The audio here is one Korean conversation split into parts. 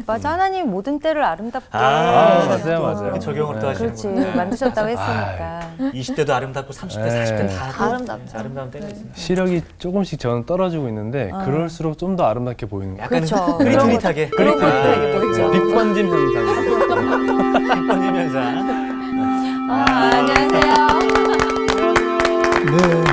맞아, 하나님 모든 때를 아름답게 맞아요. 적용을 또 그렇지, 하시는구나. 만드셨다고 했으니까. 20대도 아름답고 30대, 40대 다 아름답죠. 아름다운 때가 있습니다. 시력이 조금씩 저는 떨어지고 있는데 그럴수록 좀 더 아름답게 보이는 거예요. 약간 그렇죠. 흐릿흐릿하게. 흐릿하게 보이죠. 빛번짐 현상. 빛번짐 현상. 안녕하세요. 네.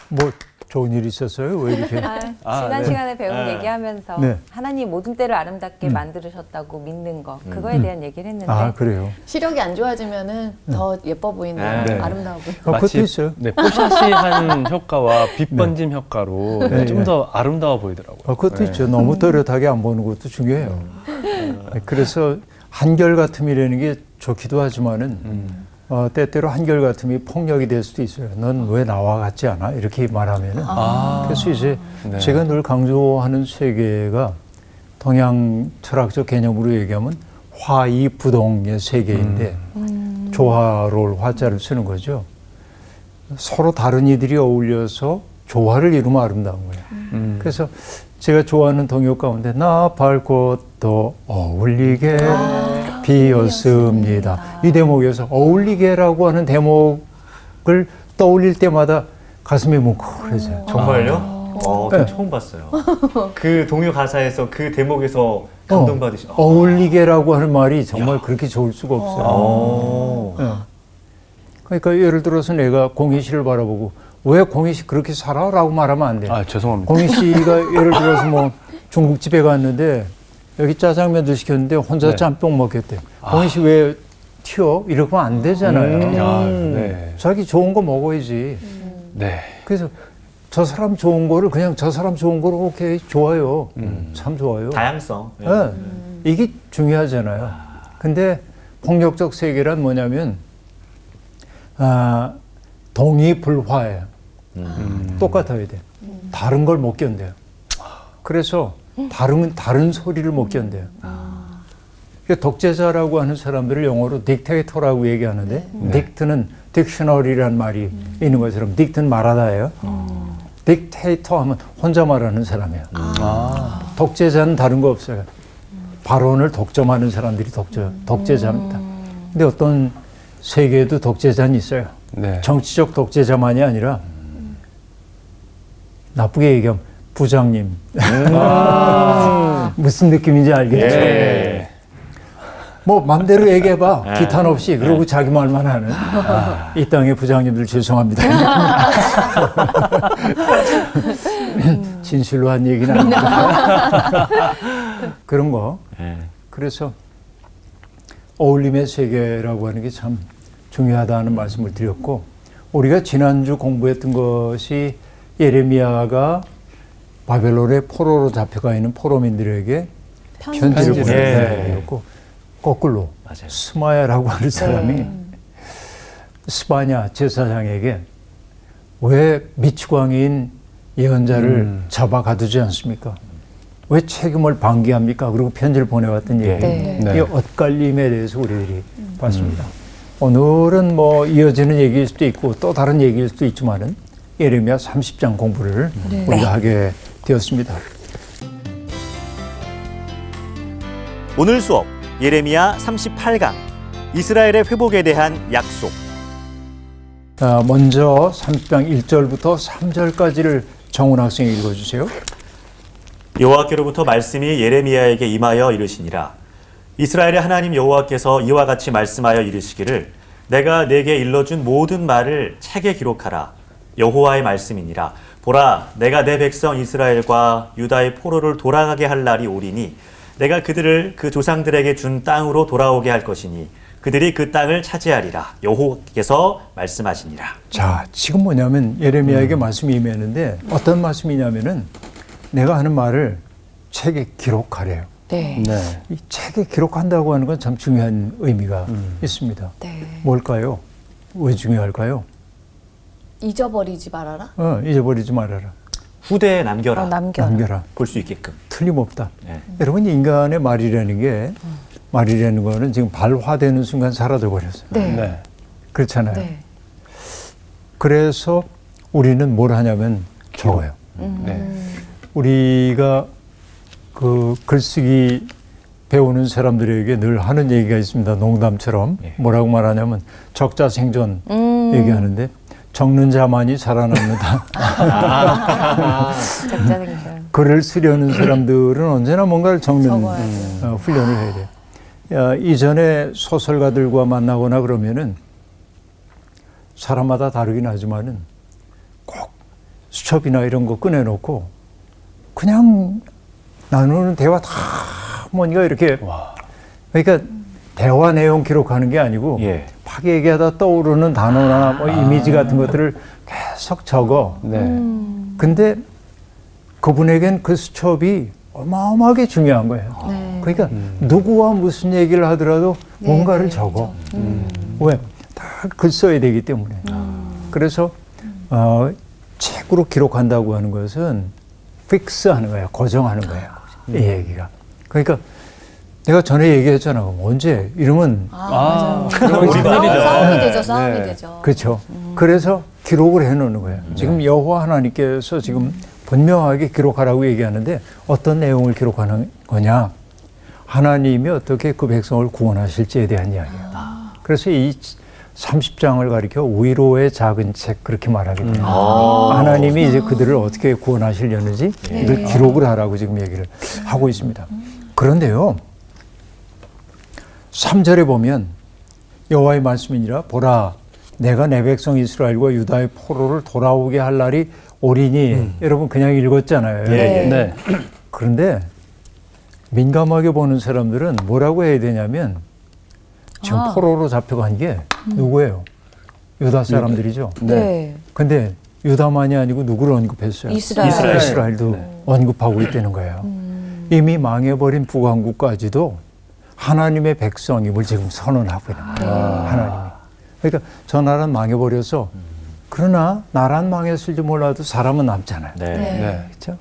뭐 좋은 일 있었어요? 왜 이렇게? 시간에 배운 얘기하면서 네. 하나님 모든 때를 아름답게 만들으셨다고 믿는 거 그거에 대한 얘기를 했는데 아, 그래요? 시력이 안 좋아지면은 더 예뻐 보이는 네. 아름다워 보이는. 그것도 있어요. 네, 뽀샤시한 효과와 빛번짐 효과로 네. 좀 더 아름다워 보이더라고요. 그것도 네. 있죠. 너무 또렷하게 안 보는 것도 중요해요. 그래서 한결같음이라는 게 좋기도 하지만은 때때로 한결같음이 폭력이 될 수도 있어요. 넌 왜 나와 같지 않아? 이렇게 말하면은. 그래서 이제 네. 제가 늘 강조하는 세계가 동양 철학적 개념으로 얘기하면 화이부동의 세계인데 조화로울 화자를 쓰는 거죠. 서로 다른 이들이 어울려서 조화를 이루면 아름다운 거예요. 그래서 제가 좋아하는 동요 가운데 나 밟고도 어울리게 비었습니다. 이 대목에서 어울리게라고 하는 대목을 떠올릴 때마다 가슴이 뭉클해져요. 정말요? 네. 처음 봤어요. 그 동요 가사에서 그 대목에서 감동받으신. 어울리게라고 하는 말이 정말 그렇게 좋을 수가 없어요. 네. 그러니까 예를 들어서 내가 공희 씨를 바라보고 왜 공희 씨 그렇게 살아? 라고 말하면 안 돼요. 아, 죄송합니다. 공희 씨가 예를 들어서 뭐 중국집에 갔는데 여기 짜장면도 시켰는데 혼자 짬뽕 먹겠대. 공희 씨 왜 튀어? 이러면 안 되잖아요. 네. 자기 좋은 거 먹어야지. 네. 그래서 저 사람 좋은 거를 그냥 저 사람 좋은 거로 오케이 좋아요. 참 좋아요. 다양성. 네. 이게 중요하잖아요. 근데 폭력적 세계란 뭐냐면 동의불화예요. 똑같아야 돼. 다른 걸 못 견뎌요. 그래서 다른 소리를 못 견뎌요. 독재자라고 하는 사람들을 영어로 딕테이터라고 얘기하는데 딕트는 딕셔너리라는 말이 있는 것처럼 딕트는 말하다예요. 딕테이터 하면 혼자 말하는 사람이에요. 독재자는 다른 거 없어요. 발언을 독점하는 사람들이 독재자입니다. 근데 어떤 세계에도 독재자는 있어요. 네. 정치적 독재자만이 아니라 나쁘게 얘기하면 부장님. 무슨 느낌인지 알겠죠? 네. 뭐 맘대로 얘기해봐. 기탄 없이. 그러고 자기 말만 하는 이 땅의 부장님들 죄송합니다. 진실로 한 얘기는 아닙니다. 그런 거. 그래서 어울림의 세계라고 하는 게 참 중요하다는 말씀을 드렸고, 우리가 지난주 공부했던 것이 예레미야가 바벨론의 포로로 잡혀가 있는 포로민들에게 편지를 보낸 내용이었고, 거꾸로 맞아요. 스마야라고 하는 사람이 스바냐 제사장에게 왜 미치광이인 예언자를 잡아 가두지 않습니까? 왜 책임을 방기합니까? 그리고 편지를 보내왔던 얘기. 이 엇갈림에 대해서 우리들이 봤습니다. 오늘은 뭐 이어지는 얘기일 수도 있고 또 다른 얘기일 수도 있지만은 예레미야 30장 공부를 우리가 하게 되었습니다. 오늘 수업 예레미야 38강 이스라엘의 회복에 대한 약속. 먼저 30장 1절부터 3절까지를 정훈 학생이 읽어주세요. 여호와께로부터 말씀이 예레미야에게 임하여 이르시니라. 이스라엘의 하나님 여호와께서 이와 같이 말씀하여 이르시기를 내가 내게 일러준 모든 말을 책에 기록하라. 여호와의 말씀이니라. 보라, 내가 내 백성 이스라엘과 유다의 포로를 돌아가게 할 날이 오리니 내가 그들을 그 조상들에게 준 땅으로 돌아오게 할 것이니 그들이 그 땅을 차지하리라. 여호와께서 말씀하시니라. 자, 지금 뭐냐면 예레미야에게 말씀이 임했는데 어떤 말씀이냐면은 내가 하는 말을 책에 기록하래요. 네. 네. 이 책에 기록한다고 하는 건 참 중요한 의미가 있습니다. 네. 뭘까요? 왜 중요할까요? 잊어버리지 말아라. 잊어버리지 말아라. 후대에 남겨라. 남겨라. 볼 수 있게끔. 틀림없다. 네. 여러분, 인간의 말이라는 게 말이라는 거는 지금 발화되는 순간 사라져 버렸어요. 네. 네. 그렇잖아요. 네. 그래서 우리는 뭘 하냐면 적어요. 네. 우리가 그 글쓰기 배우는 사람들에게 늘 하는 얘기가 있습니다. 농담처럼. 뭐라고 말하냐면 적자생존 얘기하는데 적는 자만이 살아남는다. 적자생존. 글을 쓰려는 사람들은 언제나 뭔가를 적는 적어야 돼요. 훈련을 해야 돼요. 이전에 소설가들과 만나거나 그러면은 사람마다 다르긴 하지만은 꼭 수첩이나 이런 거 꺼내놓고 그냥 나누는 대화 다 뭔가 이렇게 그러니까 대화 내용 기록하는 게 아니고 예. 막 얘기하다 떠오르는 단어나 뭐 이미지 같은 것들을 계속 적어. 네. 근데 그분에겐 그 수첩이 어마어마하게 중요한 거예요. 네. 그러니까 누구와 무슨 얘기를 하더라도 네, 뭔가를 네, 적어. 왜? 다 글 써야 되기 때문에. 그래서 책으로 기록한다고 하는 것은 픽스하는 거예요. 고정하는 거예요. 이 얘기가. 그러니까 내가 전에 얘기했잖아. 그럼 언제? 이러면 맞아요. 우리말이죠. 싸움이 되죠. 싸움이 네. 되죠. 그렇죠. 그래서 기록을 해놓는 거예요. 지금 여호와 하나님께서 지금 분명하게 기록하라고 얘기하는데 어떤 내용을 기록하는 거냐? 하나님이 어떻게 그 백성을 구원하실지에 대한 이야기예요. 그래서 이 30장을 가리켜 위로의 작은 책 그렇게 말하게 돼요. 하나님이 이제 그들을 어떻게 구원하시려는지 이걸 기록을 하라고 지금 얘기를 하고 있습니다. 그런데요. 3절에 보면 여호와의 말씀이니라 보라 내가 내 백성 이스라엘과 유다의 포로를 돌아오게 할 날이 오리니 여러분 그냥 읽었잖아요. 네. 그런데 민감하게 보는 사람들은 뭐라고 해야 되냐면 지금 포로로 잡혀간 게 누구예요? 유다 사람들이죠. 네. 근데 유다만이 아니고 누구를 언급했어요? 이스라엘도 언급하고 있다는 거예요. 이미 망해버린 북왕국까지도 하나님의 백성임을 지금 선언하고 있는 거예요. 하나님이. 그러니까 저 나라는 망해버려서 그러나 나라는 망했을지 몰라도 사람은 남잖아요. 네. 그렇죠?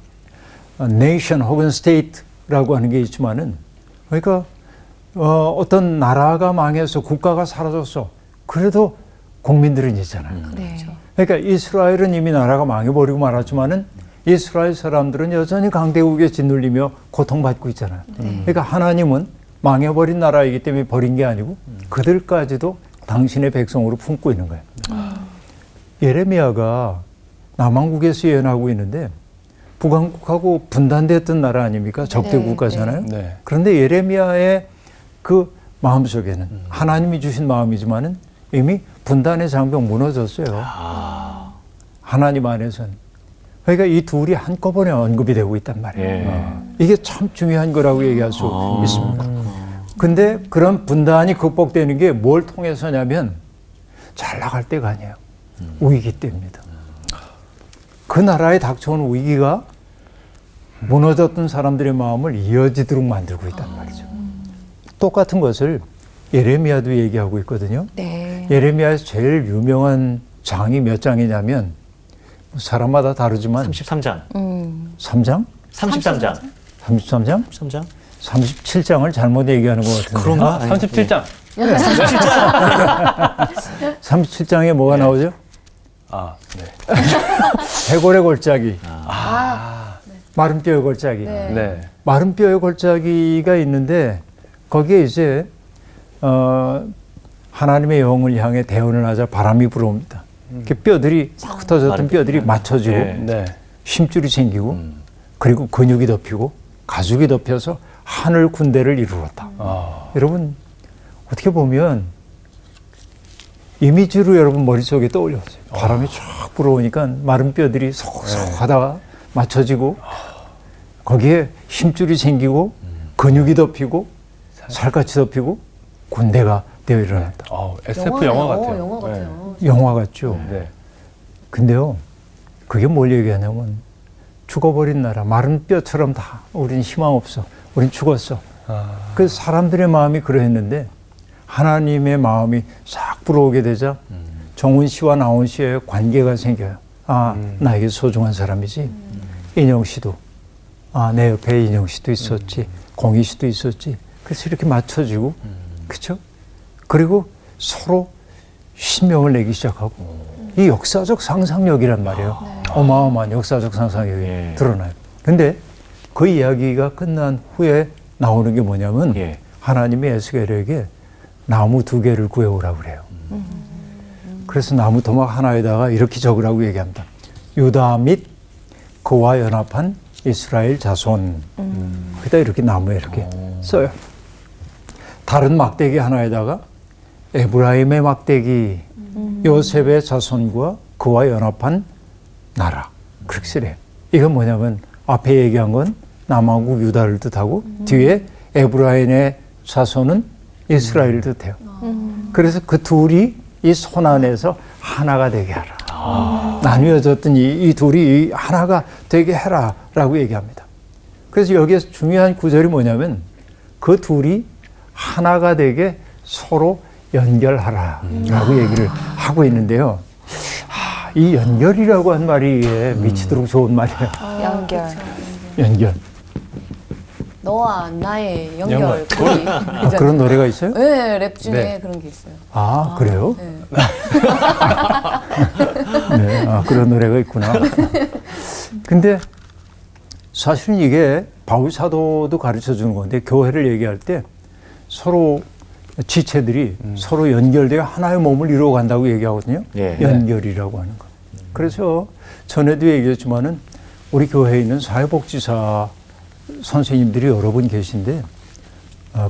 nation 혹은 state라고 하는 게 있지만은 그러니까 어떤 나라가 망해서 국가가 사라졌어. 그래도 국민들은 있잖아요. 그러니까 이스라엘은 이미 나라가 망해버리고 말았지만은 이스라엘 사람들은 여전히 강대국에 짓눌리며 고통받고 있잖아요. 그러니까 하나님은 망해버린 나라이기 때문에 버린 게 아니고 그들까지도 당신의 백성으로 품고 있는 거예요. 예레미야가 남왕국에서 예언하고 있는데 북왕국하고 분단됐던 나라 아닙니까? 적대 국가잖아요. 네. 그런데 예레미야의 그 마음속에는 하나님이 주신 마음이지만은 이미 분단의 장벽 무너졌어요. 하나님 안에서는. 그러니까 이 둘이 한꺼번에 언급이 되고 있단 말이에요. 이게 참 중요한 거라고 얘기할 수 있습니다. 근데 그런 분단이 극복되는 게 뭘 통해서냐면 잘 나갈 때가 아니에요. 위기 때입니다. 그 나라에 닥쳐온 위기가 무너졌던 사람들의 마음을 이어지도록 만들고 있단 말이죠. 똑같은 것을 예레미야도 얘기하고 있거든요. 예레미야에서 제일 유명한 장이 몇 장이냐면 사람마다 다르지만 33장. 3장? 33장. 33장? 33장? 37장을 잘못 얘기하는 것 같은데. 그런가? 37장. 37장에 뭐가 나오죠? 네. 해골의 골짜기. 마른 뼈의 골짜기. 네. 마른 뼈의 골짜기가 있는데 거기에 이제 하나님의 영을 향해 대언을 하자 바람이 불어옵니다. 그 뼈들이 흩어졌던 뼈들이 맞춰지고 네. 힘줄이 생기고 그리고 근육이 덮이고 가죽이 덮여서 하늘 군대를 이루었다. 여러분 어떻게 보면 이미지로 여러분 머릿속에 떠올려보세요. 바람이 쫙 불어오니까 마른 뼈들이 소속하다가 맞춰지고 거기에 힘줄이 생기고 근육이 덮이고 살갗이 덮이고 군대가 되어 일어났다. SF 영화 같아요. 영화 같아요. 영화 같죠. 네. 근데요, 그게 뭘 얘기하냐면 죽어버린 나라, 마른 뼈처럼 다 우린 희망 없어. 우린 죽었어. 그 사람들의 마음이 그러했는데 하나님의 마음이 싹 불어오게 되자 정훈 씨와 나훈 씨의 관계가 생겨요. 나에게 소중한 사람이지. 인영 씨도, 내 옆에 인영 씨도 있었지. 공희 씨도 있었지. 그래서 이렇게 맞춰지고, 그렇죠? 그리고 서로 신명을 내기 시작하고 이 역사적 상상력이란 말이에요. 어마어마한 역사적 상상력이 드러나요. 근데 그 이야기가 끝난 후에 나오는 게 뭐냐면 예. 하나님이 에스겔에게 나무 2개를 구해오라고 그래요. 그래서 나무 토막 하나에다가 이렇게 적으라고 얘기합니다. 유다 및 그와 연합한 이스라엘 자손. 그다 이렇게 나무에 이렇게 써요. 다른 막대기 하나에다가 에브라임의 막대기, 요셉의 자손과 그와 연합한 나라. 그렇게 쓰래요. 이건 뭐냐면 앞에 얘기한 건 남왕국 유다를 뜻하고 뒤에 에브라임의 자손은 이스라엘을 뜻해요. 그래서 그 둘이 이 손 안에서 하나가 되게 하라. 나뉘어졌던 이 둘이 하나가 되게 해라 라고 얘기합니다. 그래서 여기에서 중요한 구절이 뭐냐면 그 둘이 하나가 되게 서로 연결하라 라고 얘기를 하고 있는데요. 이 연결이라고 한 말이 미치도록 좋은 말이에요. 연결. 연결. 너와 나의 연결고리. 그런 노래가 있어요? 네, 랩 중에 네. 그런 게 있어요. 그래요? 네. 네, 그런 노래가 있구나. 근데 사실은 이게 바울 사도도 가르쳐 주는 건데 교회를 얘기할 때 서로 지체들이 서로 연결되어 하나의 몸을 이루어 간다고 얘기하거든요. 예. 연결이라고 하는 거. 그래서 전에도 얘기했지만은 우리 교회에 있는 사회복지사 선생님들이 여러 분 계신데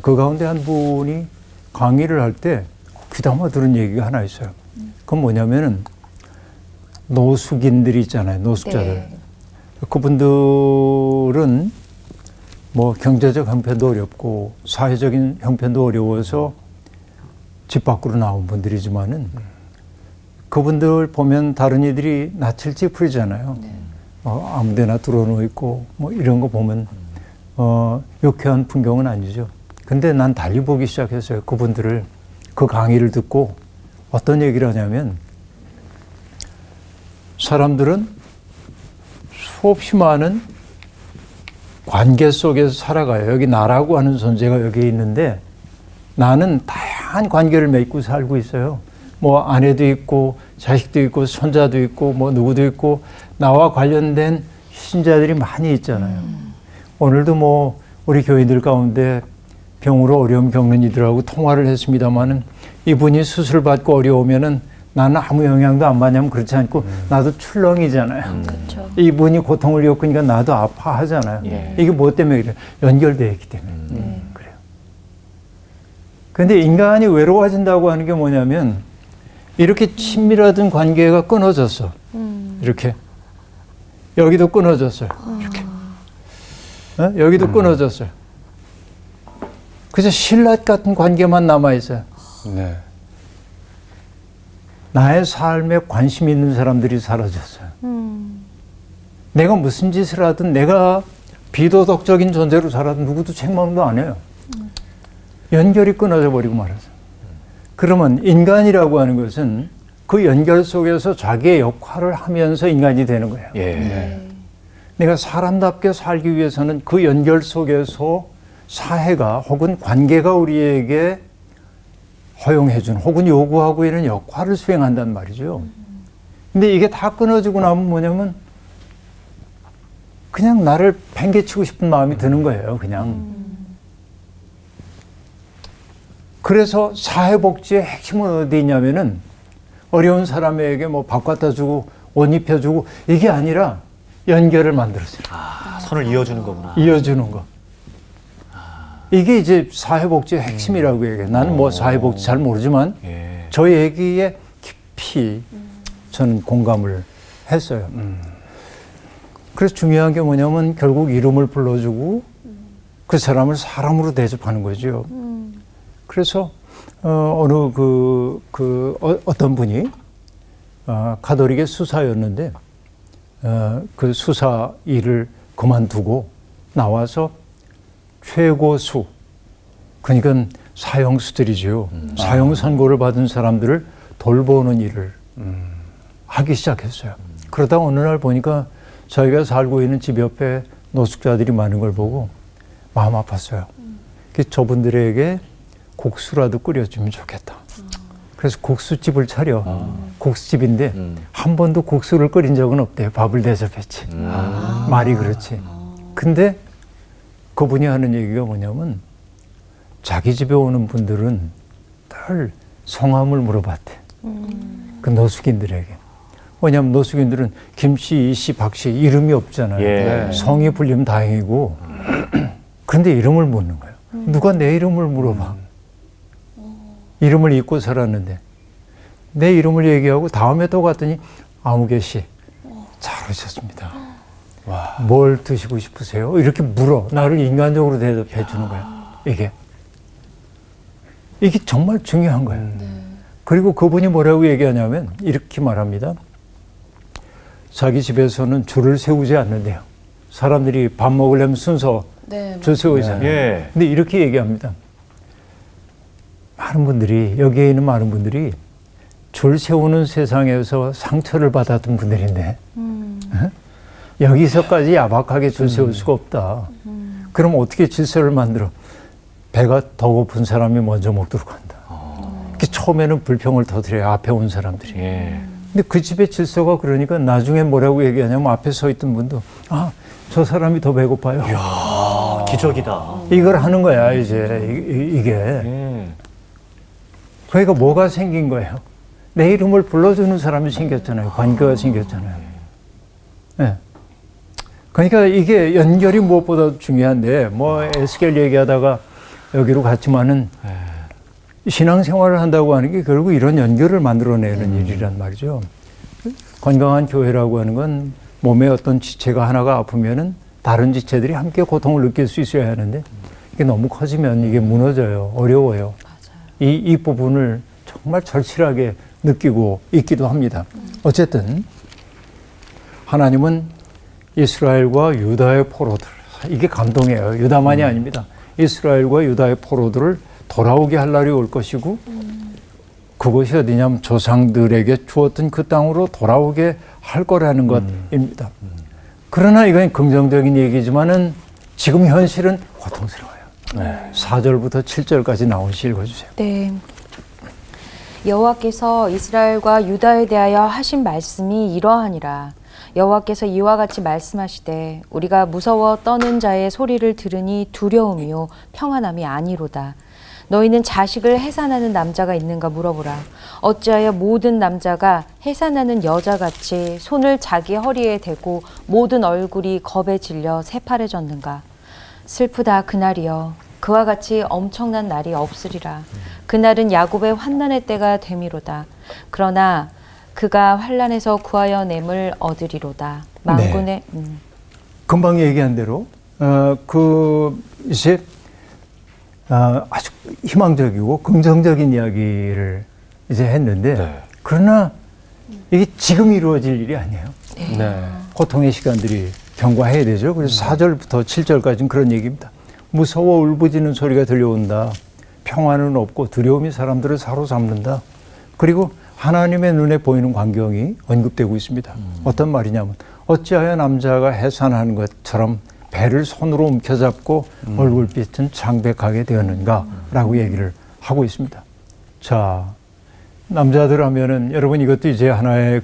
그 가운데 한 분이 강의를 할 때 귀담아 들은 얘기가 하나 있어요. 그건 뭐냐면은 노숙인들이 있잖아요. 노숙자들. 네. 그분들은 뭐 경제적 형편도 어렵고 사회적인 형편도 어려워서 집 밖으로 나온 분들이지만은 그분들 보면 다른 이들이 낯을 찌푸리잖아요. 아무데나 들어놓고 있고 뭐 이런 거 보면 유쾌한 풍경은 아니죠. 근데 난 달리 보기 시작했어요. 그분들을 그 강의를 듣고 어떤 얘기를 하냐면 사람들은 수없이 많은 관계 속에서 살아가요. 여기 나라고 하는 존재가 여기 있는데 나는 다양한 관계를 맺고 살고 있어요. 뭐 아내도 있고 자식도 있고 손자도 있고 뭐 누구도 있고 나와 관련된 신자들이 많이 있잖아요. 오늘도 뭐 우리 교인들 가운데 병으로 어려움 겪는 이들하고 통화를 했습니다마는 이분이 수술 받고 어려우면은 나는 아무 영향도 안 받냐면 그렇지 않고 나도 출렁이잖아요. 그렇죠. 이분이 고통을 겪으니까 나도 아파하잖아요. 예. 이게 뭐 때문에 그래요? 연결되어 있기 때문에. 그래요. 근데 인간이 외로워진다고 하는 게 뭐냐면 이렇게 친밀하던 관계가 끊어졌어. 이렇게. 여기도 끊어졌어요. 이렇게. 여기도 끊어졌어요. 그래서 신라 같은 관계만 남아있어요. 네. 나의 삶에 관심 있는 사람들이 사라졌어요. 내가 무슨 짓을 하든 내가 비도덕적인 존재로 살아도 누구도 책망도 안 해요. 연결이 끊어져 버리고 말았어요. 그러면 인간이라고 하는 것은 그 연결 속에서 자기의 역할을 하면서 인간이 되는 거예요. 예. 내가 사람답게 살기 위해서는 그 연결 속에서 사회가 혹은 관계가 우리에게 허용해준 혹은 요구하고 있는 역할을 수행한단 말이죠. 근데 이게 다 끊어지고 나면 뭐냐면 그냥 나를 팽개치고 싶은 마음이 드는 거예요. 그냥. 그래서 사회복지의 핵심은 어디 있냐면은 어려운 사람에게 뭐 밥 갖다 주고 옷 입혀주고 이게 아니라 연결을 만들어줘요. 선을 이어주는 거구나. 이어주는 거. 이게 이제 사회복지의 핵심이라고 얘기해요. 나는 뭐 사회복지 잘 모르지만 예. 저 얘기에 깊이 저는 공감을 했어요. 그래서 중요한 게 뭐냐면 결국 이름을 불러주고 그 사람을 사람으로 대접하는 거죠. 그래서 어느 어떤 분이 가톨릭의 수사였는데 그 수사 일을 그만두고 나와서 최고수, 그러니까 사형수들이죠. 사형 선고를 받은 사람들을 돌보는 일을 하기 시작했어요. 그러다 어느 날 보니까 저희가 살고 있는 집 옆에 노숙자들이 많은 걸 보고 마음 아팠어요. 그래서 저분들에게 국수라도 끓여주면 좋겠다. 그래서 국수집을 차려. 국수집인데 한 번도 국수를 끓인 적은 없대요. 밥을 대접했지. 말이 그렇지. 근데 그분이 하는 얘기가 뭐냐면 자기 집에 오는 분들은 늘 성함을 물어봤대. 그 노숙인들에게. 왜냐하면 노숙인들은 김씨, 이씨, 박씨 이름이 없잖아요. 예. 성이 불리면 다행이고 근데 이름을 묻는 거예요. 누가 내 이름을 물어봐. 이름을 잊고 살았는데 내 이름을 얘기하고 다음에 또 갔더니 아무개 씨 잘 오셨습니다. 뭘 드시고 싶으세요? 이렇게 물어. 나를 인간적으로 대답해 주는 거야. 이게 정말 중요한 거예요. 그리고 그분이 뭐라고 얘기하냐면 이렇게 말합니다. 자기 집에서는 줄을 세우지 않는데요. 사람들이 밥 먹으려면 순서 네, 줄 세우잖아요. 예. 근데 이렇게 얘기합니다. 많은 분들이, 여기에 있는 많은 분들이 줄 세우는 세상에서 상처를 받았던 분들인데 여기서까지 야박하게 줄 세울 수가 없다. 그럼 어떻게 질서를 만들어? 배가 더 고픈 사람이 먼저 먹도록 한다. 처음에는 불평을 터뜨려요. 앞에 온 사람들이. 예. 근데 그 집의 질서가 그러니까 나중에 뭐라고 얘기하냐면 앞에 서 있던 분도 저 사람이 더 배고파요. 기적이다. 이걸 하는 거야 이제 이게. 예. 그러니까 뭐가 생긴 거예요? 내 이름을 불러주는 사람이 생겼잖아요. 관계가 생겼잖아요. 네. 그러니까 이게 연결이 무엇보다 중요한데 뭐 에스겔 얘기하다가 여기로 갔지만은 신앙생활을 한다고 하는 게 결국 이런 연결을 만들어내는 일이란 말이죠. 건강한 교회라고 하는 건 몸에 어떤 지체가 하나가 아프면은 다른 지체들이 함께 고통을 느낄 수 있어야 하는데 이게 너무 커지면 이게 무너져요. 어려워요. 이 부분을 정말 절실하게 느끼고 있기도 합니다. 어쨌든 하나님은 이스라엘과 유다의 포로들, 이게 감동이에요. 유다만이 아닙니다. 이스라엘과 유다의 포로들을 돌아오게 할 날이 올 것이고 그것이 어디냐면 조상들에게 주었던 그 땅으로 돌아오게 할 거라는 것입니다. 그러나 이건 긍정적인 얘기지만은 지금 현실은 고통스러워요. 4절부터 7절까지 나오시 읽어주세요. 네. 여호와께서 이스라엘과 유다에 대하여 하신 말씀이 이러하니라. 여호와께서 이와 같이 말씀하시되 우리가 무서워 떠는 자의 소리를 들으니 두려움이요 평안함이 아니로다. 너희는 자식을 해산하는 남자가 있는가 물어보라. 어찌하여 모든 남자가 해산하는 여자같이 손을 자기 허리에 대고 모든 얼굴이 겁에 질려 새파래졌는가. 슬프다 그날이여. 그와 같이 엄청난 날이 없으리라. 그날은 야곱의 환난의 때가 되미로다. 그러나 그가 환난에서 구하여 냄을 얻으리로다. 만군의 금방 얘기한 대로 이제 아주 희망적이고 긍정적인 이야기를 이제 했는데 그러나 이게 지금 이루어질 일이 아니에요. 고통의 시간들이 경과해야 되죠. 그래서 4절부터 7절까지는 그런 얘기입니다. 무서워 울부짖는 소리가 들려온다. 평안은 없고 두려움이 사람들을 사로잡는다. 그리고 하나님의 눈에 보이는 광경이 언급되고 있습니다. 어떤 말이냐면 어찌하여 남자가 해산하는 것처럼 배를 손으로 움켜잡고 얼굴빛은 창백하게 되었는가 라고 얘기를 하고 있습니다. 자, 남자들 하면은 여러분 이것도 이제 하나의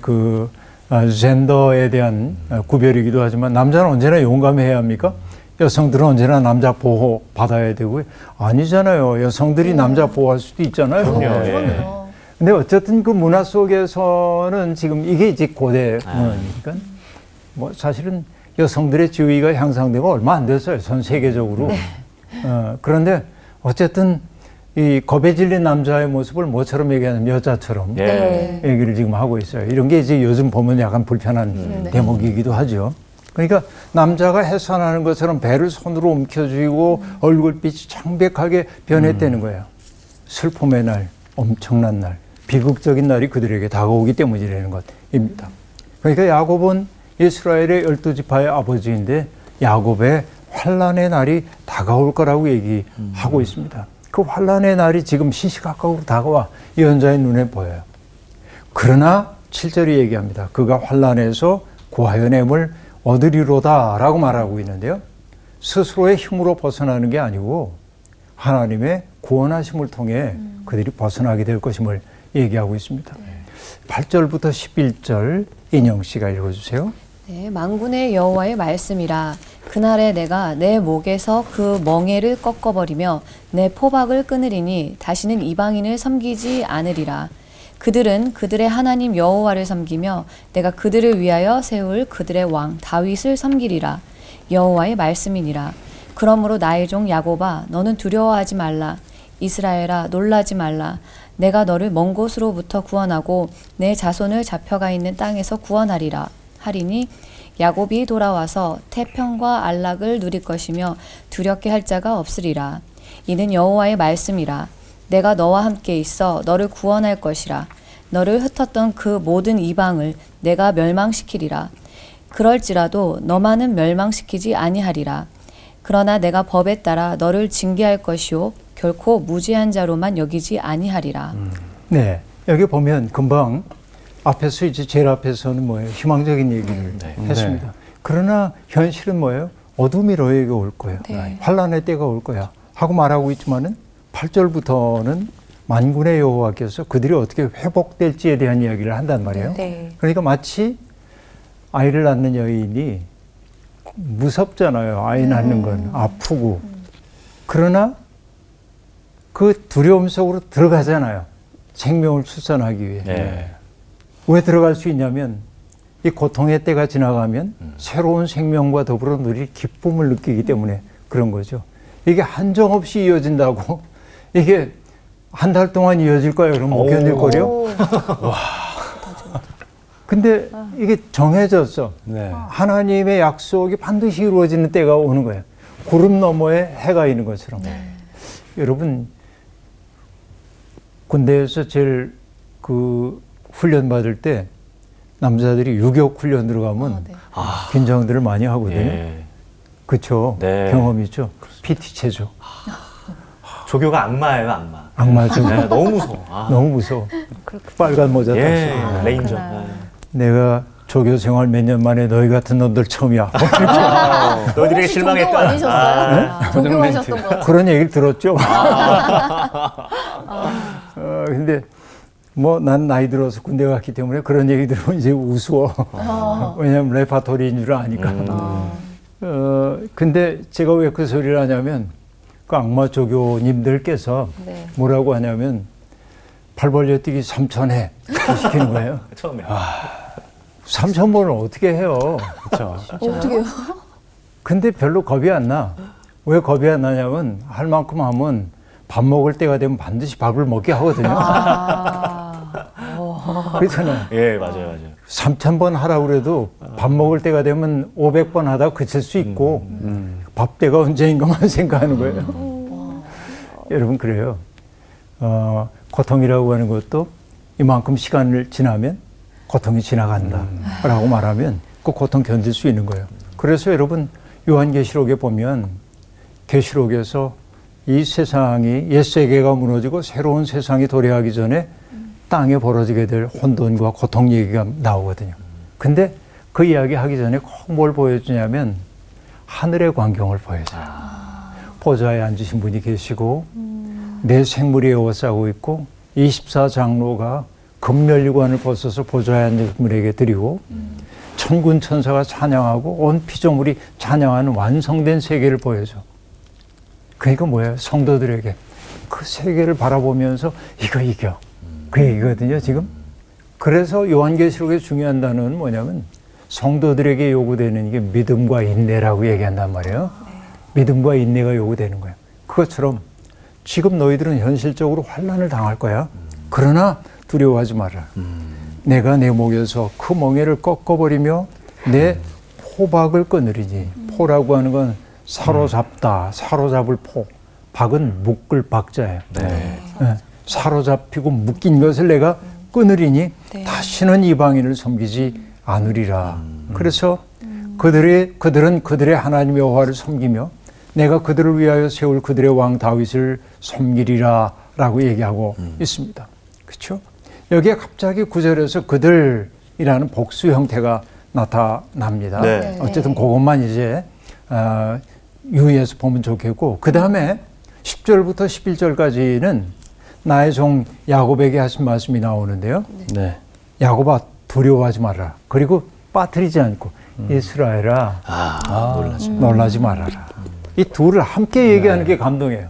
젠더에 대한 구별이기도 하지만 남자는 언제나 용감해야 합니까? 여성들은 언제나 남자 보호 받아야 되고요. 아니잖아요. 여성들이 남자 보호할 수도 있잖아요. 그럼요. 근데 어쨌든 그 문화 속에서는 지금 이게 이제 고대 문화니까 뭐 사실은 여성들의 지위가 향상되고 얼마 안 됐어요. 전 세계적으로. 그런데 어쨌든 이 겁에 질린 남자의 모습을 뭐처럼 얘기하냐면 여자처럼 얘기를 지금 하고 있어요. 이런 게 이제 요즘 보면 약간 불편한 대목이기도 하죠. 그러니까 남자가 해산하는 것처럼 배를 손으로 움켜쥐고 얼굴빛이 창백하게 변했다는 거예요. 슬픔의 날, 엄청난 날, 비극적인 날이 그들에게 다가오기 때문이라는 것입니다. 그러니까 야곱은 이스라엘의 12지파의 아버지인데 야곱의 환란의 날이 다가올 거라고 얘기하고 있습니다. 그 환란의 날이 지금 시시각각으로 다가와 예언자의 눈에 보여요. 그러나 7절이 얘기합니다. 그가 환란에서 구하여 냄을 얻으리로다 라고 말하고 있는데요. 스스로의 힘으로 벗어나는 게 아니고 하나님의 구원하심을 통해 그들이 벗어나게 될 것임을 얘기하고 있습니다. 8절부터 11절 인영 씨가 읽어주세요. 네, 만군의 여호와의 말씀이라. 그날에 내가 내 목에서 그 멍에를 꺾어버리며 내 포박을 끊으리니 다시는 이방인을 섬기지 않으리라. 그들은 그들의 하나님 여호와를 섬기며 내가 그들을 위하여 세울 그들의 왕 다윗을 섬기리라. 여호와의 말씀이니라. 그러므로 나의 종 야곱아 너는 두려워하지 말라. 이스라엘아 놀라지 말라. 내가 너를 먼 곳으로부터 구원하고 내 자손을 잡혀가 있는 땅에서 구원하리라 하리니 야곱이 돌아와서 태평과 안락을 누릴 것이며 두렵게 할 자가 없으리라. 이는 여호와의 말씀이라. 내가 너와 함께 있어 너를 구원할 것이라. 너를 흩었던 그 모든 이방을 내가 멸망시키리라. 그럴지라도 너만은 멸망시키지 아니하리라. 그러나 내가 법에 따라 너를 징계할 것이요 결코 무죄한 자로만 여기지 아니하리라. 네, 여기 보면 금방 앞에서 이제 제일 앞에서는 뭐예요? 희망적인 얘기를 했습니다. 그러나 현실은 뭐예요? 어둠이 너에게 올 거야. 환란의 때가 올 거야. 하고 말하고 있지만은 8절부터는 만군의 여호와께서 그들이 어떻게 회복될지에 대한 이야기를 한단 말이에요. 그러니까 마치 아이를 낳는 여인이 무섭잖아요. 아이 낳는 건 아프고. 그러나 그 두려움 속으로 들어가잖아요. 생명을 출산하기 위해. 네. 왜 들어갈 수 있냐면 이 고통의 때가 지나가면 새로운 생명과 더불어 누릴 기쁨을 느끼기 때문에 그런 거죠. 이게 한정없이 이어진다고 이게 한 달 동안 이어질 거예요. 그럼 못 견딜 거려? 근데 이게 정해졌어. 네. 하나님의 약속이 반드시 이루어지는 때가 오는 거예요. 구름 너머에 해가 있는 것처럼. 여러분 군대에서 제일 그 훈련 받을 때 남자들이 유격 훈련 들어가면 긴장들을 많이 하거든요. 예. 그렇죠. 네. 경험 있죠. PT 체조. 조교가 악마예요, 악마. 악마죠. 네, 너무 무서워. 아. 너무 무서워. 빨간 모자 예, 땄어. 레인저. 내가 조교 생활 몇 년 만에 너희 같은 놈들 처음이야. 너희들에게 혹시 실망했다. 조교 아니셨어요? 조교하셨던 것 같아요. 그런 얘기를 들었죠. 근데 뭐 난 나이 들어서 군대 갔기 때문에 그런 얘기 들으면 이제 우스워. 왜냐면 레파토리인 줄 아니까. 근데 제가 왜 그 소리를 하냐면 그 악마 조교님들께서 뭐라고 하냐면 팔 벌려 뛰기 3,000회 시키는 거예요. 처음에. 3,000번을 어떻게 해요? 그렇죠. 어떻게요? 근데 별로 겁이 안 나. 왜 겁이 안 나냐면 할 만큼 하면 밥 먹을 때가 되면 반드시 밥을 먹게 하거든요. 그렇잖아요. 예, 맞아요, 맞아요. 3,000번 하라고 그래도 밥 먹을 때가 되면 500번 하다 그칠 수 있고 밥 때가 언제인가만 생각하는 거예요. 여러분 그래요. 고통이라고 하는 것도 이만큼 시간을 지나면 고통이 지나간다 라고 말하면 그 고통 견딜 수 있는 거예요. 그래서 여러분 요한계시록에 보면 계시록에서 이 세상이 옛 세계가 무너지고 새로운 세상이 도래하기 전에 땅에 벌어지게 될 혼돈과 고통 얘기가 나오거든요. 근데 그 이야기 하기 전에 꼭 뭘 보여주냐면 하늘의 광경을 보여줘요. 보좌에 앉으신 분이 계시고 내 생물이 에워싸고 있고 24장로가 금면류관을 벗어서 보좌에 앉은 분에게 드리고 천군 천사가 찬양하고 온 피조물이 찬양하는 완성된 세계를 보여줘. 그러니까 뭐예요? 성도들에게 그 세계를 바라보면서 이거 이겨. 그 얘기거든요, 지금. 그래서 요한계시록의 중요한 단어는 뭐냐면 성도들에게 요구되는 이게 믿음과 인내라고 얘기한단 말이에요. 믿음과 인내가 요구되는 거예요. 그것처럼 지금 너희들은 현실적으로 환난을 당할 거야. 그러나 두려워하지 마라. 내가 내 목에서 그 멍에를 꺾어버리며 내 포박을 끊으리니. 포라고 하는 건 사로잡다, 사로잡을 포. 박은 묶을 박자예요. 네. 사로잡히고 묶인 것을 내가 끊으리니 다시는 이방인을 섬기지 않으리라. 그래서 그들은 그들의 하나님 여호와를 섬기며 내가 그들을 위하여 세울 그들의 왕 다윗을 섬기리라 라고 얘기하고 있습니다. 그렇죠? 여기에 갑자기 9절에서 그들이라는 복수 형태가 나타납니다. 네. 어쨌든 그것만 이제 유의해서 보면 좋겠고, 그 다음에 10절부터 11절까지는 나의 종 야곱에게 하신 말씀이 나오는데요. 네. 야곱아 두려워하지 말아라. 그리고 빠뜨리지 않고 이스라엘아 놀라지. 놀라지 말아라. 이 둘을 함께 얘기하는 게 감동이에요.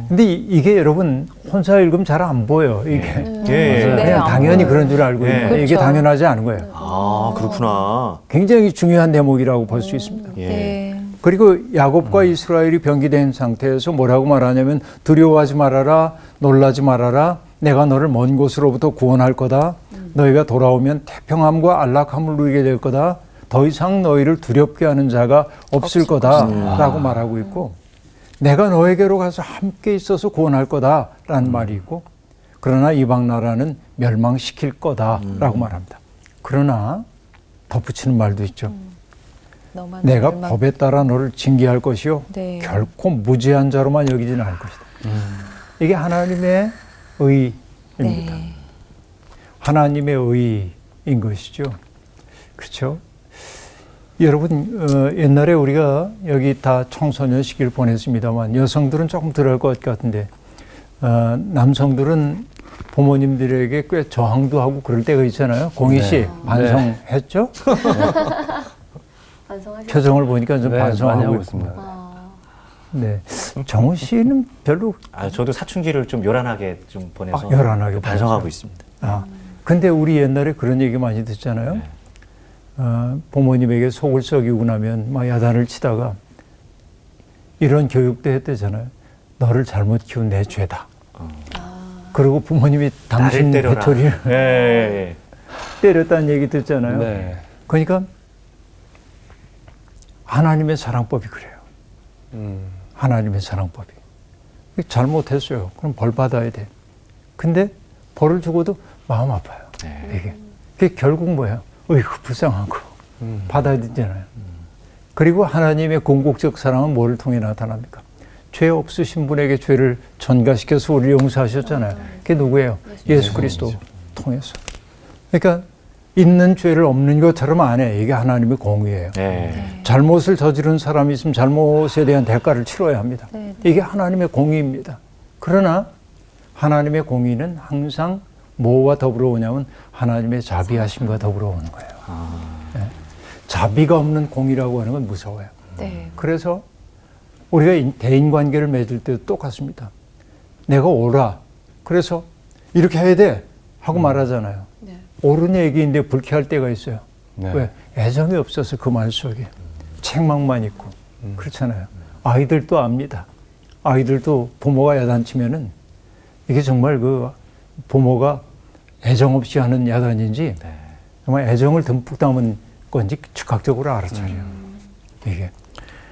근데 이게 여러분 혼자 읽으면 잘 안 보여. 이게 예. 그냥 당연히 그런 줄 알고 있는 거예요. 이게 그렇죠. 당연하지 않은 거예요. 아, 그렇구나. 굉장히 중요한 대목이라고 볼 수 있습니다. 예. 네. 그리고 야곱과 이스라엘이 병기된 상태에서 뭐라고 말하냐면 두려워하지 말아라, 놀라지 말아라, 내가 너를 먼 곳으로부터 구원할 거다. 너희가 돌아오면 태평함과 안락함을 누리게 될 거다. 더 이상 너희를 두렵게 하는 자가 없을 거다라고 말하고 있고, 내가 너에게로 가서 함께 있어서 구원할 거다라는 말이 있고, 그러나 이방 나라는 멸망시킬 거다라고 말합니다. 그러나 덧붙이는 말도 있죠. 너만 내가 멸망- 법에 따라 너를 징계할 것이요 네. 결코 무죄한 자로만 여기지는 않을 것이다. 이게 하나님의 의입니다. 네. 하나님의 의인 것이죠. 그렇죠? 여러분 옛날에 우리가 여기 다 청소년 시기를 보냈습니다만 여성들은 조금 덜할 것 같은데 남성들은 부모님들에게 꽤 저항도 하고 그럴 때가 있잖아요. 공희 씨 반성했죠? 표정을 보니까 좀 네, 많이 반성하고 하고 있습니다. 있습니다. 네, 정우 씨는 별로 저도 사춘기를 좀 요란하게 좀 보내서 요란하게 반성하고 보내서. 있습니다. 근데 우리 옛날에 그런 얘기 많이 듣잖아요. 네. 부모님에게 속을 썩이고 나면 막 야단을 치다가 이런 교육도 했대잖아요. 너를 잘못 키운 내 죄다. 그리고 부모님이 당신 나를 때려라. 회초리를 예. 때렸다는 얘기 듣잖아요. 네. 그러니까 하나님의 사랑법이 그래요. 하나님의 사랑법이. 잘못했어요. 그럼 벌 받아야 돼. 근데 벌을 주고도 마음 아파요. 이게. 그게 결국 뭐예요? 어이구, 불쌍한 거. 받아야 되잖아요. 그리고 하나님의 궁극적 사랑은 뭐를 통해 나타납니까? 죄 없으신 분에게 죄를 전가시켜서 우리를 용서하셨잖아요. 그게 누구예요? 예수 그리스도 통해서. 그러니까 있는 죄를 없는 것처럼 안 해. 이게 하나님의 공의예요. 네. 잘못을 저지른 사람이 있으면 잘못에 대한 대가를 치러야 합니다. 네. 이게 하나님의 공의입니다. 그러나 하나님의 공의는 항상 뭐와 더불어 오냐면 하나님의 자비하심과 더불어 오는 거예요. 네. 자비가 없는 공의라고 하는 건 무서워요. 네. 그래서 우리가 대인관계를 맺을 때도 똑같습니다. 내가 옳아. 그래서 이렇게 해야 돼 하고 말하잖아요. 옳은 얘기인데 불쾌할 때가 있어요. 네. 왜? 애정이 없어서 그 말 속에 책망만 있고 그렇잖아요. 아이들도 압니다. 아이들도 부모가 야단치면은 이게 정말 그 부모가 애정 없이 하는 야단인지 정말 애정을 듬뿍 담은 건지 즉각적으로 알아차려요. 이게.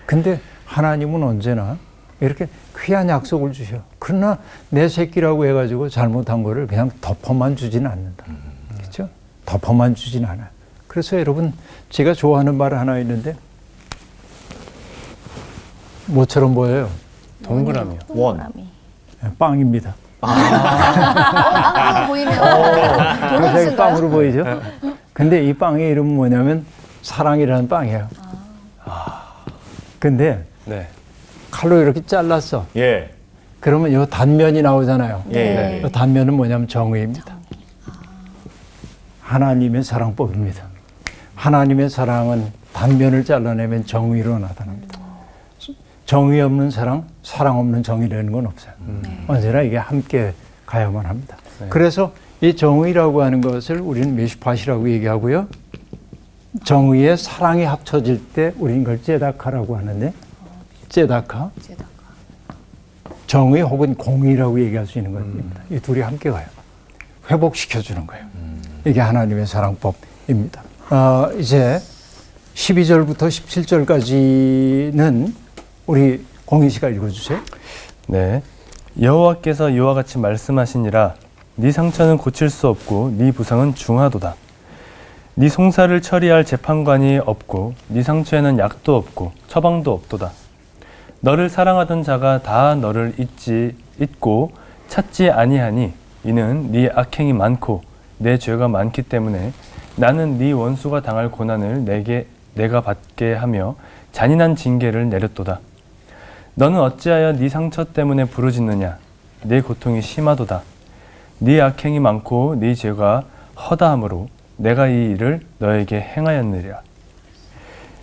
근데 하나님은 언제나 이렇게 귀한 약속을 주셔. 그러나 내 새끼라고 해가지고 잘못한 거를 그냥 덮어만 주지는 않는다. 그렇죠? 덮어만 주진 않아요. 그래서 여러분 제가 좋아하는 말 하나 있는데 뭐처럼 보여요? 동그라미요. 원. 빵입니다. 빵으로 보이면 그래서 빵으로 보이죠? 근데 이 빵의 이름은 뭐냐면 사랑이라는 빵이에요. 근데 네. 칼로 이렇게 잘랐어. 예. 그러면 이 단면이 나오잖아요. 예. 이 단면은 뭐냐면 정의입니다. 하나님의 사랑법입니다. 하나님의 사랑은 단면을 잘라내면 정의로 나타납니다. 정의 없는 사랑, 사랑 없는 정의라는 건 없어요. 언제나 이게 함께 가야만 합니다. 그래서 이 정의라고 하는 것을 우리는 메시팟이라고 얘기하고요. 정의에 사랑이 합쳐질 때 우리는 그걸 제다카라고 하는데 제다카. 정의 혹은 공의라고 얘기할 수 있는 겁니다. 이 둘이 함께 가요. 회복시켜주는 거예요. 이게 하나님의 사랑법입니다. 이제 12절부터 17절까지는 우리 공희 씨가 읽어주세요. 네. 여호와께서 이와 같이 말씀하시니라. 네 상처는 고칠 수 없고 네 부상은 중하도다. 네 송사를 처리할 재판관이 없고 네 상처에는 약도 없고 처방도 없도다. 너를 사랑하던 자가 다 너를 잊고 찾지 아니하니 이는 네 악행이 많고 내 죄가 많기 때문에 나는 네 원수가 당할 고난을 내가 받게 하며 잔인한 징계를 내렸도다. 너는 어찌하여 네 상처 때문에 부르짖느냐? 네 고통이 심하도다. 네 악행이 많고 네 죄가 허다함으로 내가 이 일을 너에게 행하였느니라.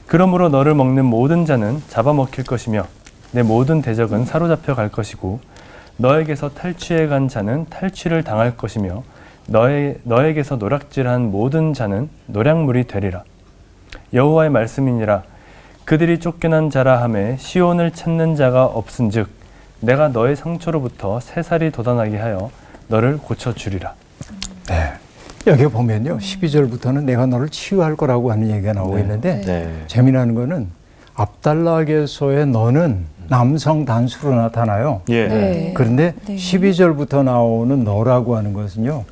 그러므로 너를 먹는 모든 자는 잡아먹힐 것이며 내 모든 대적은 사로잡혀 갈 것이고 너에게서 탈취해 간 자는 탈취를 당할 것이며 너에게서 노략질한 모든 자는 노략물이 되리라. 여호와의 말씀이니라. 그들이 쫓겨난 자라 하매 시온을 찾는 자가 없은즉 내가 너의 상처로부터 새살이 돋아나게 하여 너를 고쳐주리라. 네. 여기 보면요. 12절부터는 내가 너를 치유할 거라고 하는 얘기가 나오고 있는데 재미나는 거는 압달락에서의 너는 남성 단수로 나타나요. 예. 네. 그런데 네. 12절부터 나오는 너라고 하는 것은요.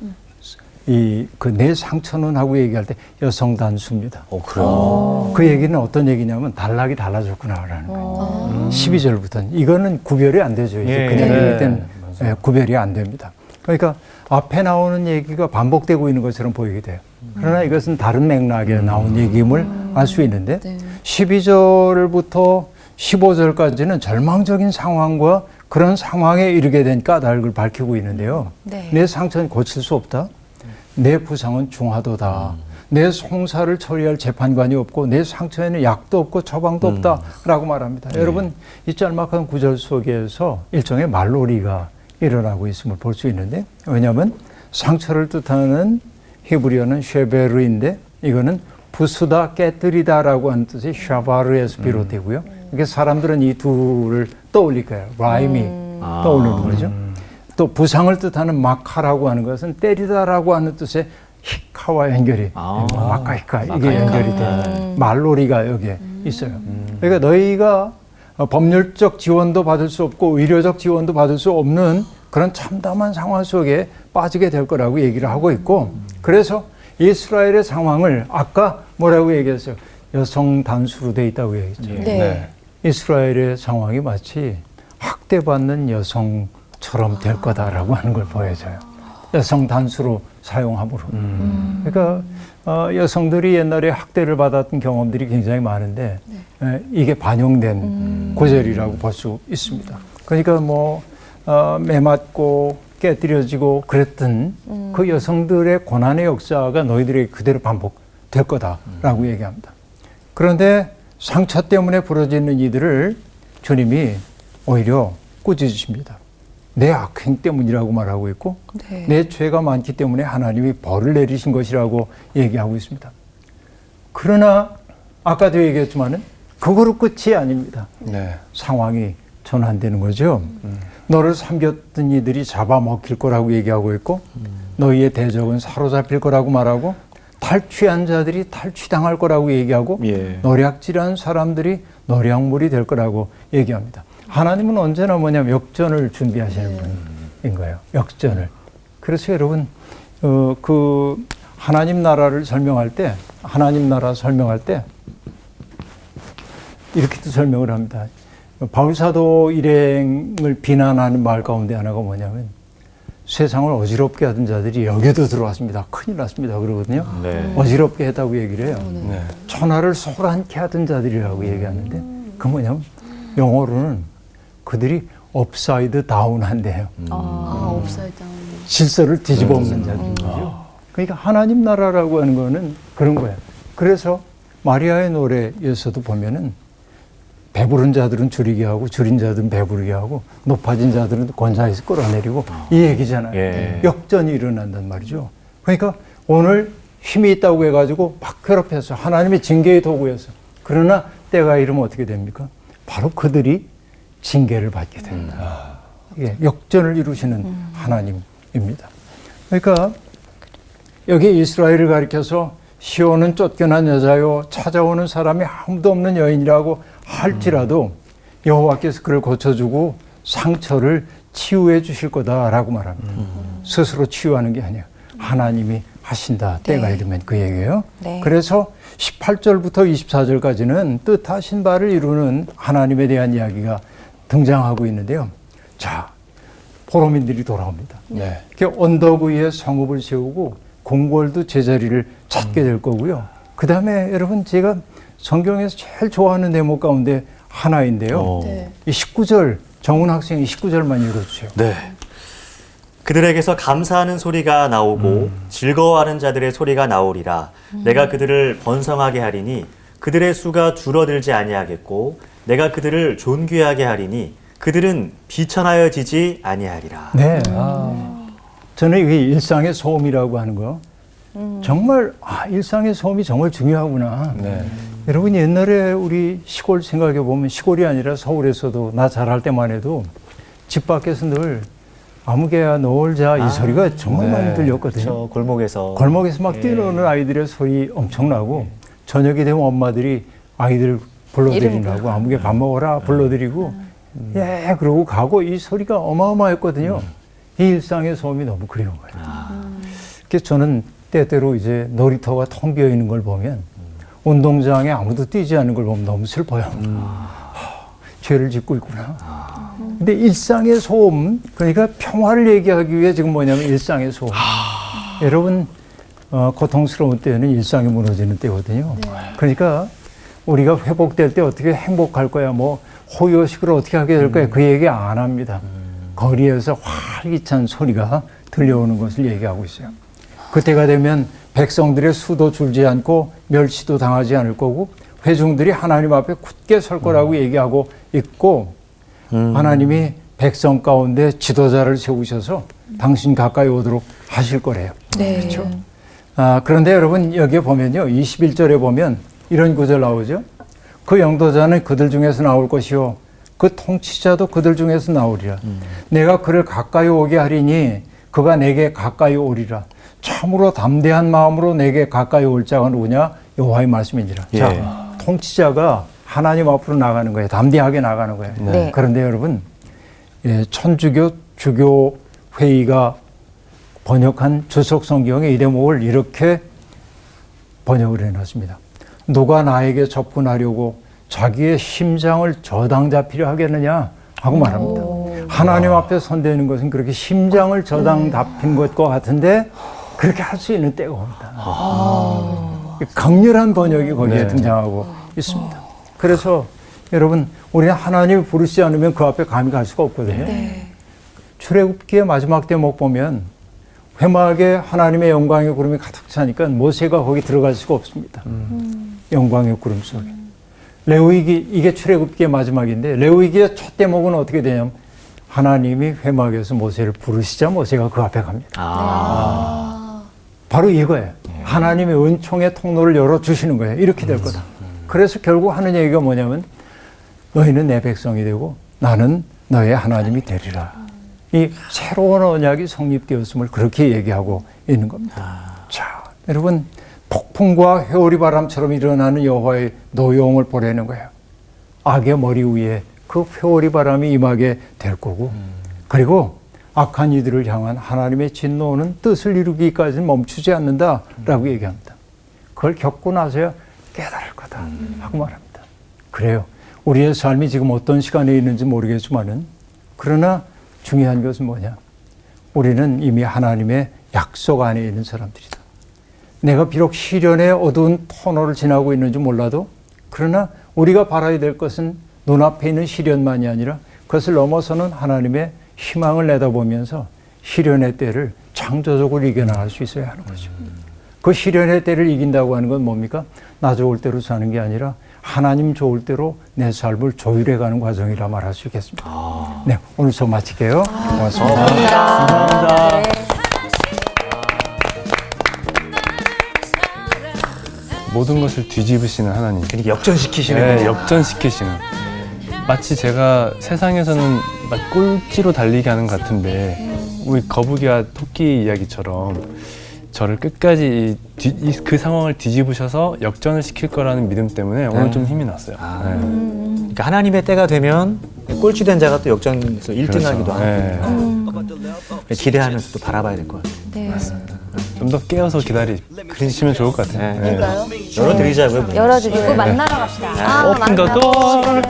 내 상처는 하고 얘기할 때 여성 단수입니다. 그래요. 그 얘기는 어떤 얘기냐면 단락이 달라졌구나라는 거예요. 12절부터는 이거는 구별이 안 되죠. 이제 그냥 얘기할 때는 구별이 안 됩니다. 그러니까 앞에 나오는 얘기가 반복되고 있는 것처럼 보이게 돼요. 그러나 이것은 다른 맥락에 나온 얘기임을 알 수 있는데 12절부터 15절까지는 절망적인 상황과 그런 상황에 이르게 된 까닭을 밝히고 있는데요. 내 상처는 고칠 수 없다. 내 부상은 중하도다. 내 송사를 처리할 재판관이 없고 내 상처에는 약도 없고 처방도 없다라고 말합니다. 여러분 이 짤막한 구절 속에서 일종의 말놀이가 일어나고 있음을 볼 수 있는데 왜냐하면 상처를 뜻하는 히브리어는 쉐베르인데 이거는 부수다, 깨뜨리다라고 하는 뜻이 샤바르에서 비롯되고요. 이게 사람들은 이 둘을 떠올릴 거예요. 라임이 떠오르는 거죠. 또 부상을 뜻하는 마카라고 하는 것은 때리다라고 하는 뜻의 히카와 연결이 마카 히카 이게 연결이 돼요. 말놀이가 여기에 있어요. 그러니까 너희가 법률적 지원도 받을 수 없고 의료적 지원도 받을 수 없는 그런 참담한 상황 속에 빠지게 될 거라고 얘기를 하고 있고 그래서 이스라엘의 상황을 아까 뭐라고 얘기했어요? 여성 단수로 돼 있다고 얘기했죠. 이스라엘의 상황이 마치 학대받는 여성처럼 될 거다라고 하는 걸 보여줘요. 여성 단수로 사용함으로. 그러니까 여성들이 옛날에 학대를 받았던 경험들이 굉장히 많은데 이게 반영된 구절이라고 볼 수 있습니다. 그러니까 매 맞고 깨뜨려지고 그랬던 그 여성들의 고난의 역사가 너희들에게 그대로 반복될 거다라고 얘기합니다. 그런데 상처 때문에 벌어지는 이들을 주님이 오히려 꾸짖으십니다. 내 악행 때문이라고 말하고 있고 내 죄가 많기 때문에 하나님이 벌을 내리신 것이라고 얘기하고 있습니다. 그러나 아까도 얘기했지만은 그거로 끝이 아닙니다. 상황이 전환되는 거죠. 너를 삼켰던 이들이 잡아먹힐 거라고 얘기하고 있고 너희의 대적은 사로잡힐 거라고 말하고 탈취한 자들이 탈취당할 거라고 얘기하고 노략질한 사람들이 노략물이 될 거라고 얘기합니다. 하나님은 언제나 뭐냐면 역전을 준비하시는 분인 거예요. 역전을. 그래서 여러분 그 하나님 나라를 설명할 때 하나님 나라 설명할 때 이렇게도 설명을 합니다. 바울 사도 일행을 비난하는 말 가운데 하나가 뭐냐면 세상을 어지럽게 하던 자들이 여기도 들어왔습니다. 큰일 났습니다. 그러거든요. 어지럽게 했다고 얘기를 해요. 천하를 소란케 하던 자들이라고 얘기하는데 그 뭐냐면 영어로는 그들이 업사이드 다운 한대요. 업사이드 다운. 질서를 뒤집어 엎는 자들인 거죠. 그러니까 하나님 나라라고 하는 거는 그런 거예요. 그래서 마리아의 노래에서도 보면은 배부른 자들은 줄이게 하고 줄인 자들은 배부르게 하고 높아진 자들은 권사에서 끌어내리고 이 얘기잖아요. 역전이 일어난단 말이죠. 그러니까 오늘 힘이 있다고 해가지고 막 괴롭혀서 하나님의 징계의 도구였어. 그러나 때가 이르면 어떻게 됩니까? 바로 그들이 징계를 받게 된다. 예, 역전을 이루시는 하나님입니다. 그러니까 여기 이스라엘을 가리켜서 시온은 쫓겨난 여자요 찾아오는 사람이 아무도 없는 여인이라고 할지라도 여호와께서 그를 고쳐주고 상처를 치유해 주실 거다라고 말합니다. 스스로 치유하는 게 아니에요. 하나님이 하신다. 때가 이르면 그 얘기예요. 그래서 18절부터 24절까지는 뜻하신 바를 이루는 하나님에 대한 이야기가 등장하고 있는데요. 자, 포로민들이 돌아옵니다. 언덕 위에 성읍을 세우고 궁궐도 제자리를 찾게 될 거고요. 그 다음에 여러분 제가 성경에서 제일 좋아하는 대목 가운데 하나인데요. 이 19절 정훈 학생이 19절만 읽어주세요. 그들에게서 감사하는 소리가 나오고 즐거워하는 자들의 소리가 나오리라. 내가 그들을 번성하게 하리니 그들의 수가 줄어들지 아니하겠고 내가 그들을 존귀하게 하리니 그들은 비천하여지지 아니하리라. 네. 저는 이게 일상의 소음이라고 하는 거 정말 일상의 소음이 정말 중요하구나. 네. 여러분 옛날에 우리 시골 생각해 보면 시골이 아니라 서울에서도 나 자랄 때만 해도 집 밖에서 늘 아무개야 놀자 이 소리가 정말 많이 들렸거든요. 저 골목에서 막 뛰노는 아이들의 소리 엄청나고 저녁이 되면 엄마들이 아이들 불러드리라고 아무개 밥 먹어라 불러드리고 예 그러고 가고 이 소리가 어마어마했거든요. 이 일상의 소음이 너무 그리운 거예요. 그래서 저는 때때로 이제 놀이터가 텅 비어 있는 걸 보면 운동장에 아무도 뛰지 않는 걸 보면 너무 슬퍼요. 죄를 짓고 있구나. 근데 일상의 소음, 그러니까 평화를 얘기하기 위해 지금 뭐냐면 일상의 소음. 여러분, 고통스러운 때는 일상이 무너지는 때거든요. 그러니까 우리가 회복될 때 어떻게 행복할 거야, 뭐 호의호식을 어떻게 하게 될 거야, 그 얘기 안 합니다. 거리에서 활기찬 소리가 들려오는 것을 얘기하고 있어요. 그때가 되면 백성들의 수도 줄지 않고 멸시도 당하지 않을 거고 회중들이 하나님 앞에 굳게 설 거라고 얘기하고 있고 하나님이 백성 가운데 지도자를 세우셔서 당신 가까이 오도록 하실 거래요. 네. 그렇죠? 그런데 여러분 여기에 보면요. 21절에 보면 이런 구절 나오죠. 그 영도자는 그들 중에서 나올 것이요. 그 통치자도 그들 중에서 나오리라. 내가 그를 가까이 오게 하리니 그가 내게 가까이 오리라. 참으로 담대한 마음으로 내게 가까이 올 자가 누구냐? 여호와의 말씀이니라. 예. 자, 통치자가 하나님 앞으로 나가는 거예요. 담대하게 나가는 거예요. 네. 그런데 여러분, 천주교 주교 회의가 번역한 주석 성경의 이 대목을 이렇게 번역을 해놨습니다. 누가 나에게 접근하려고 자기의 심장을 저당 잡히려 하겠느냐 하고 말합니다. 하나님 앞에 선대는 것은 그렇게 심장을 저당 잡힌 것과 같은데 그렇게 할 수 있는 때가 온다. 강렬한 번역이 거기에 등장하고 있습니다. 그래서 여러분 우리는 하나님을 부르시지 않으면 그 앞에 감히 갈 수가 없거든요. 출애굽기의 마지막 대목 보면 회막에 하나님의 영광의 구름이 가득 차니까 모세가 거기 들어갈 수가 없습니다. 영광의 구름 속에. 레위기 이게 출애굽기의 마지막인데 레위기의 첫 대목은 어떻게 되냐면 하나님이 회막에서 모세를 부르시자 모세가 그 앞에 갑니다. 바로 이거예요. 하나님의 은총의 통로를 열어주시는 거예요. 이렇게 될 거다. 그래서 결국 하는 얘기가 뭐냐면 너희는 내 백성이 되고 나는 너의 하나님이 되리라. 이 새로운 언약이 성립되었음을 그렇게 얘기하고 있는 겁니다. 자, 여러분 폭풍과 회오리 바람처럼 일어나는 여호와의 노여움을 보내는 거예요. 악의 머리 위에 그 회오리 바람이 임하게 될 거고 그리고 악한 이들을 향한 하나님의 진노는 뜻을 이루기까지는 멈추지 않는다라고 얘기합니다. 그걸 겪고 나서야 깨달을 거다 하고 말합니다. 그래요. 우리의 삶이 지금 어떤 시간에 있는지 모르겠지만은 그러나 중요한 것은 뭐냐? 우리는 이미 하나님의 약속 안에 있는 사람들이다. 내가 비록 시련의 어두운 터널을 지나고 있는지 몰라도 그러나 우리가 바라야 될 것은 눈앞에 있는 시련만이 아니라 그것을 넘어서는 하나님의 희망을 내다보면서 시련의 때를 창조적으로 이겨나갈 수 있어야 하는 거죠. 그 시련의 때를 이긴다고 하는 건 뭡니까? 나 좋을 대로 사는 게 아니라 하나님 좋을 대로 내 삶을 조율해가는 과정이라 말할 수 있겠습니다. 네, 오늘 수업 마칠게요. 고맙습니다. 감사합니다. 네. 모든 것을 뒤집으시는 하나님. 그러니까 역전시키시는 네, 거죠. 역전시키시는. 마치 제가 세상에서는 막 꼴찌로 달리게 하는 것 같은데 우리 거북이와 토끼 이야기처럼 저를 끝까지 그 상황을 뒤집으셔서 역전을 시킬 거라는 믿음 때문에 오늘 좀 힘이 났어요. 그러니까 하나님의 때가 되면 꼴찌된 자가 또 역전에서 1등하기도 하고 기대하면서 또 바라봐야 될 것 같아요. 네. 좀 더 깨어서 기다리시면 좋을 것 같아요. 그러니까요. 열어드리자고요. 열어드리고 만나러 갑시다. 오픈 더 door.